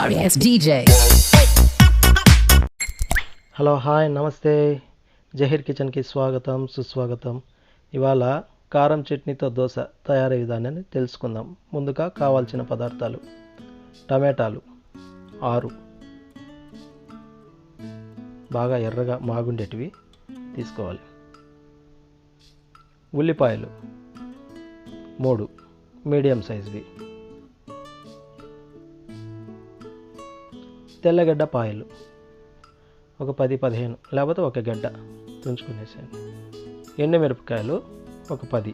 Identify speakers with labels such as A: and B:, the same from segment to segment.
A: sorry ass DJ.
B: Hello hi నమస్తే జహీర్ కిచెన్కి స్వాగతం సుస్వాగతం. ఇవాళ కారం చట్నీతో దోశ తయారీ విధానాన్ని తెలుసుకుందాం. ముందుగా కావాల్సిన పదార్థాలు: టమాటాలు 6 బాగా ఎర్రగా మాగుండేటివి తీసుకోవాలి. ఉల్లిపాయలు 3 మీడియం సైజువి. తెల్లగడ్డ పాయలు ఒక 10-15, లేకపోతే ఒక గడ్డ తుంచుకునేసేయండి. ఎండుమిరపకాయలు ఒక 10,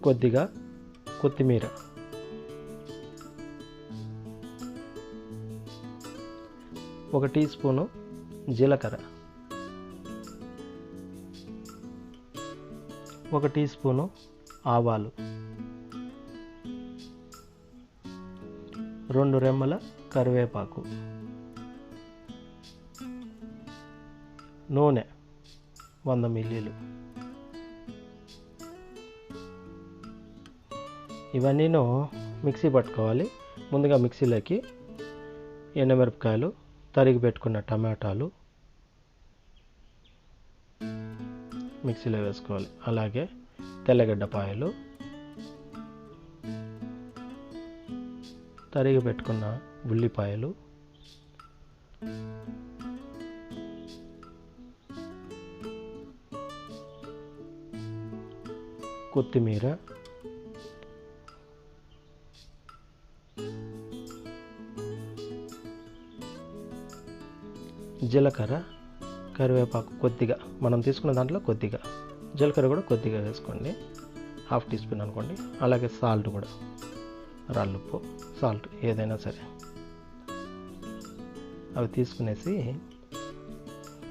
B: కొద్దిగా కొత్తిమీర, ఒక టీ స్పూను జీలకర్ర, ఒక టీ స్పూను ఆవాలు, 2 రెమ్మల కరివేపాకు, నూనె 100 మిల్లీలు. ఇవన్నీ మిక్సీ పట్టుకోవాలి. ముందుగా మిక్సీలోకి ఎండుమిరపకాయలు, తరిగి పెట్టుకున్న టమాటాలు మిక్సీలో వేసుకోవాలి. అలాగే తెల్లగడ్డ పాయలు, తరిగి పెట్టుకున్న ఉల్లిపాయలు, కొత్తిమీర, జీలకర్ర, కరివేపాకు కొద్దిగా, మనం తీసుకున్న దాంట్లో కొద్దిగా జీలకర్ర కూడా కొద్దిగా వేసుకోండి, 1/2 టీ స్పూన్ అనుకోండి. అలాగే సాల్ట్ కూడా, రాళ్ళుప్పు, సాల్ట్ ఏదైనా సరే అవి తీసుకునేసి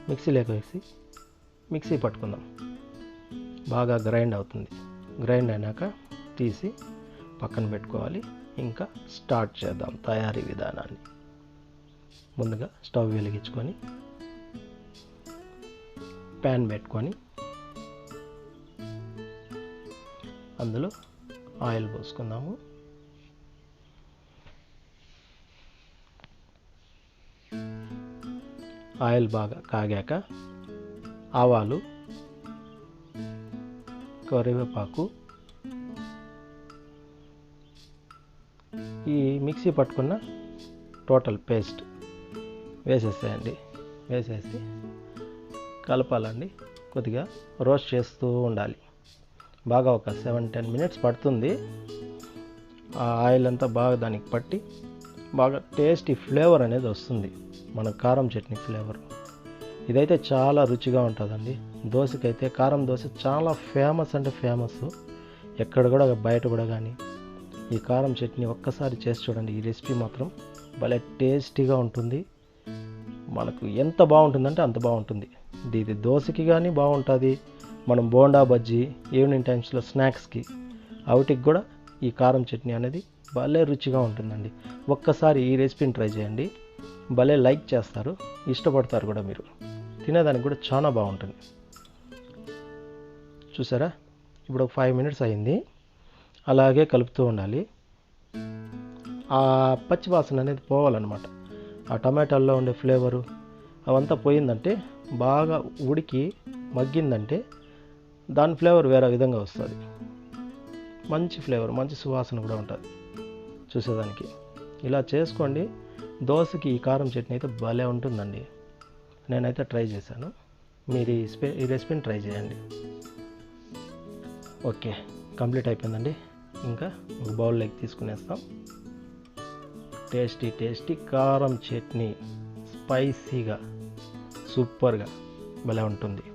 B: మిక్సీలోకి వేసి మిక్సీ పట్టుకుందాం. బాగా గ్రైండ్ అవుతుంది. గ్రైండ్ అయినాక తీసి పక్కన పెట్టుకోవాలి. ఇంకా స్టార్ట్ చేద్దాం తయారీ విధానాన్ని. ముందుగా స్టవ్ వెలిగించుకొని ప్యాన్ పెట్టుకొని అందులో ఆయిల్ పోసుకుందాము. ఆయిల్ బాగా కాగాక ఆవాలు, కరివేపాకు, ఈ మిక్సీ పట్టుకున్న టోటల్ పేస్ట్ వేసేసేయండి. వేసేసి కలపాలండి. కొద్దిగా రోస్ట్ చేస్తూ ఉండాలి. బాగా ఒక 7-10 మినిట్స్ పడుతుంది. ఆ ఆయిల్ అంతా బాగా దానికి పట్టి బాగా టేస్టీ ఫ్లేవర్ అనేది వస్తుంది, మన కారం చట్నీ ఫ్లేవర్. ఇదైతే చాలా రుచిగా ఉంటుందండి. దోశకైతే కారం దోశ చాలా ఫేమస్ అంటే ఫేమస్. ఎక్కడ కూడా బయట కూడా కానీ ఈ కారం చట్నీ ఒక్కసారి చేసి చూడండి. ఈ రెసిపీ మాత్రం భలే టేస్టీగా ఉంటుంది. మనకు ఎంత బాగుంటుందంటే అంత బాగుంటుంది. ఇది దోశకి కానీ బాగుంటుంది. మనం బోండా బజ్జీ ఈవినింగ్ టైమ్స్లో స్నాక్స్కి అవుటికి కూడా ఈ కారం చట్నీ అనేది భలే రుచిగా ఉంటుందండి. ఒక్కసారి ఈ రెసిపీని ట్రై చేయండి. భలే లైక్ చేస్తారు, ఇష్టపడతారు కూడా. మీరు తినేదానికి కూడా చాలా బాగుంటుంది. చూసారా, ఇప్పుడు ఒక 5 మినిట్స్ అయింది. అలాగే కలుపుతూ ఉండాలి. ఆ పచ్చి వాసన అనేది పోవాలన్నమాట. ఆ టమాటాల్లో ఉండే ఫ్లేవరు అవంతా పోయిందంటే, బాగా ఉడికి మగ్గిందంటే దాని ఫ్లేవర్ వేరే విధంగా వస్తుంది. మంచి ఫ్లేవర్, మంచి సువాసన కూడా ఉంటుంది చూసేదానికి. ఇలా చేసుకోండి. దోశకి ఈ కారం చట్నీ అయితే భలే ఉంటుందండి. నేనైతే ట్రై చేశాను. మీరు ఈ రెసిపీని ట్రై చేయండి. ఓకే, కంప్లీట్ అయిపోయిందండి. ఇంకా ఒక బౌల్లోకి తీసుకునేస్తాం. టేస్టీ కారం చట్నీ, స్పైసీగా సూపర్గా భలే ఉంటుంది.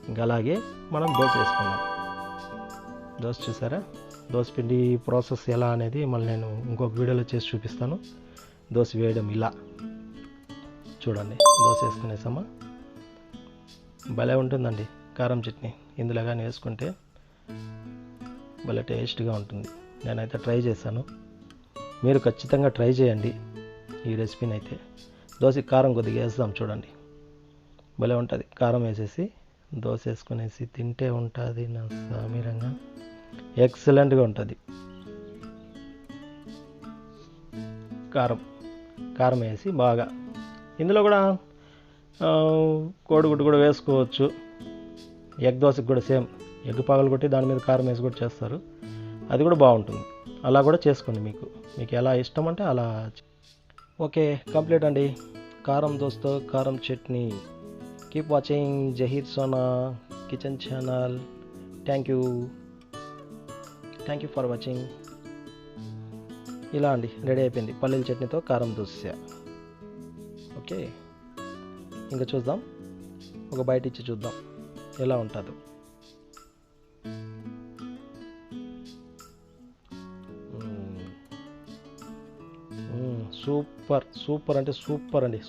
B: ఇంకా అలాగే మనం దోశ వేసుకుందాం. దోశ చూసారా, దోశ పిండి ప్రాసెస్ ఎలా అనేది మళ్ళీ నేను ఇంకొక వీడియోలో చేసి చూపిస్తాను. దోశ వేయడం ఇలా చూడండి. దోశ వేసుకునేసామా, భలే ఉంటుందండి కారం చట్నీ. ఇందులో కానీ వేసుకుంటే భలే టేస్ట్గా ఉంటుంది. నేనైతే ట్రై చేశాను. మీరు ఖచ్చితంగా ట్రై చేయండి ఈ రెసిపీని అయితే. దోశకి కారం కొద్దిగా వేస్తాం చూడండి, భలే ఉంటుంది. కారం వేసేసి దోశ వేసుకునేసి తింటే ఉంటుంది నా సామిరంగా, ఎక్సలెంట్గా ఉంటుంది. కారం కారం వేసి బాగా, ఇందులో కూడా కోడిగుడ్డు కూడా వేసుకోవచ్చు. ఎగ్ దోశకి కూడా సేమ్, ఎగ్ పగలు కొట్టి దాని మీద కారం వేసి కూడా చేస్తారు, అది కూడా బాగుంటుంది. అలా కూడా చేసుకోండి, మీకు ఎలా ఇష్టం అంటే అలా. ఓకే, కంప్లీట్ అండి కారం దోస్తో కారం chutney. Keep watching Zaheer Sona kitchen channel. Thank you for watching. ఇలా అండి రెడీ అయిపోయింది పల్లీల చట్నీతో కారం దోశ. ఓకే, ఇంకా చూద్దాం, ఒక బయట ఇచ్చి చూద్దాం ఎలా ఉంటుందో. సూపర్ అంటే సూపర్ అండి.